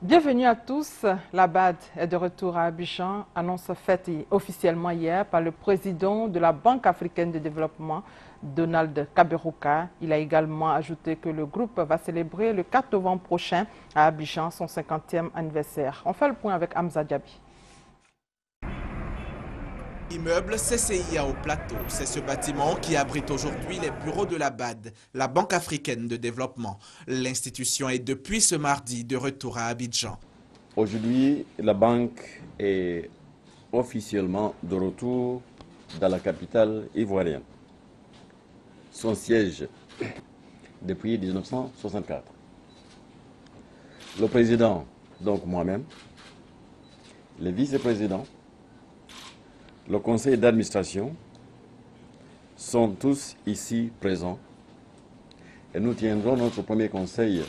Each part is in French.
Bienvenue à tous. La BAD est de retour à Abidjan, annonce faite officiellement hier par le président de la Banque africaine de développement, Donald Kaberuka. Il a également ajouté que le groupe va célébrer le 4 novembre prochain à Abidjan son 50e anniversaire. On fait le point avec Hamza Diaby. Immeuble CCIA au Plateau, c'est ce bâtiment qui abrite aujourd'hui les bureaux de la BAD, la Banque africaine de développement. L'institution est depuis ce mardi de retour à Abidjan. Aujourd'hui, la banque est officiellement de retour dans la capitale ivoirienne. Son siège depuis 1964. Le président, donc moi-même, les vice-présidents, le conseil d'administration sont tous ici présents et nous tiendrons notre premier conseil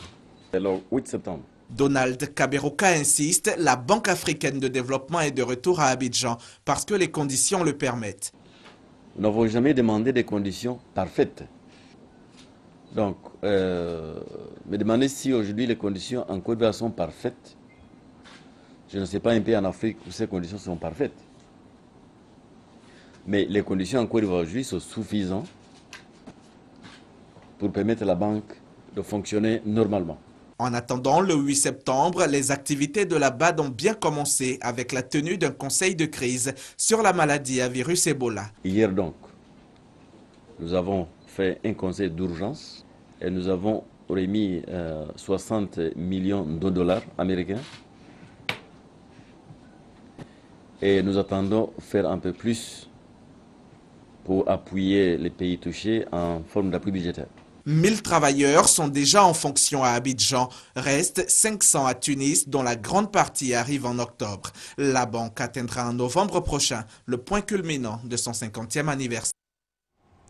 le 8 septembre. Donald Kaberuka insiste, la Banque africaine de développement est de retour à Abidjan parce que les conditions le permettent. Nous n'avons jamais demandé des conditions parfaites. Donc, me demander si aujourd'hui les conditions en Côte d'Ivoire sont parfaites, je ne sais pas un pays en Afrique où ces conditions sont parfaites. Mais les conditions en Côte d'Ivoire aujourd'hui sont suffisantes pour permettre à la banque de fonctionner normalement. En attendant le 8 septembre, les activités de la BAD ont bien commencé avec la tenue d'un conseil de crise sur la maladie à virus Ebola. Hier donc, nous avons fait un conseil d'urgence et nous avons remis 60 millions de dollars américains. Et nous attendons faire un peu plus pour appuyer les pays touchés en forme d'appui budgétaire. 1000 travailleurs sont déjà en fonction à Abidjan. Restent 500 à Tunis, dont la grande partie arrive en octobre. La banque atteindra en novembre prochain le point culminant de son 50e anniversaire.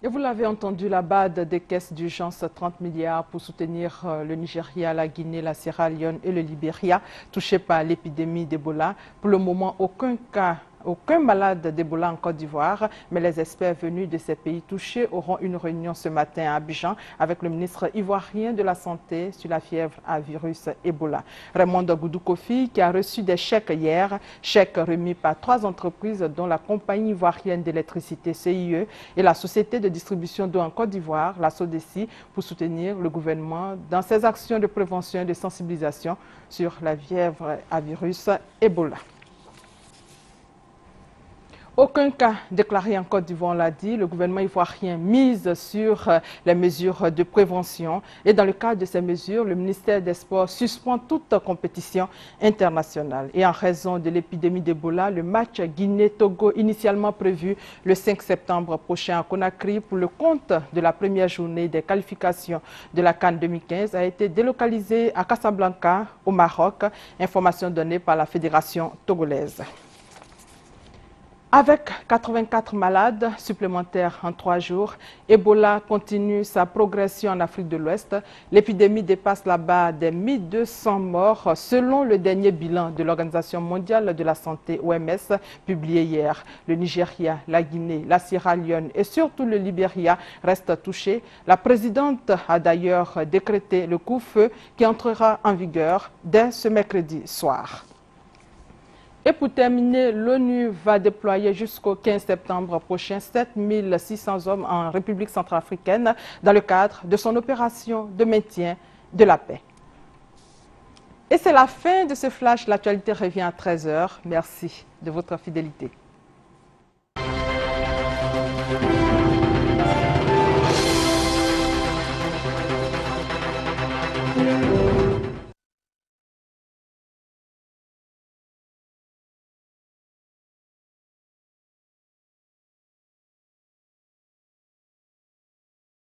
Et vous l'avez entendu, la BAD décaisse d'urgence 30 milliards pour soutenir le Nigeria, la Guinée, la Sierra Leone et le Libéria touchés par l'épidémie d'Ebola. Pour le moment, aucun malade d'Ebola en Côte d'Ivoire, mais les experts venus de ces pays touchés auront une réunion ce matin à Abidjan avec le ministre ivoirien de la Santé sur la fièvre à virus Ebola. Raymond Goudou-Kofi, qui a reçu des chèques hier, chèques remis par 3 entreprises dont la compagnie ivoirienne d'électricité CIE et la société de distribution d'eau en Côte d'Ivoire, la SODECI, pour soutenir le gouvernement dans ses actions de prévention et de sensibilisation sur la fièvre à virus Ebola. Aucun cas déclaré en Côte d'Ivoire, on l'a dit. Le gouvernement ivoirien mise sur les mesures de prévention. Et dans le cadre de ces mesures, le ministère des Sports suspend toute compétition internationale. Et en raison de l'épidémie d'Ebola, le match Guinée-Togo, initialement prévu le 5 septembre prochain à Conakry pour le compte de la première journée des qualifications de la CAN 2015, a été délocalisé à Casablanca, au Maroc. Information donnée par la Fédération togolaise. Avec 84 malades supplémentaires en 3 jours, Ebola continue sa progression en Afrique de l'Ouest. L'épidémie dépasse là-bas des 1200 morts selon le dernier bilan de l'Organisation mondiale de la santé OMS publié hier. Le Nigeria, la Guinée, la Sierra Leone et surtout le Libéria restent touchés. La présidente a d'ailleurs décrété le couvre-feu qui entrera en vigueur dès ce mercredi soir. Et pour terminer, l'ONU va déployer jusqu'au 15 septembre prochain 7600 hommes en République centrafricaine dans le cadre de son opération de maintien de la paix. Et c'est la fin de ce flash. L'actualité revient à 13 h. Merci de votre fidélité.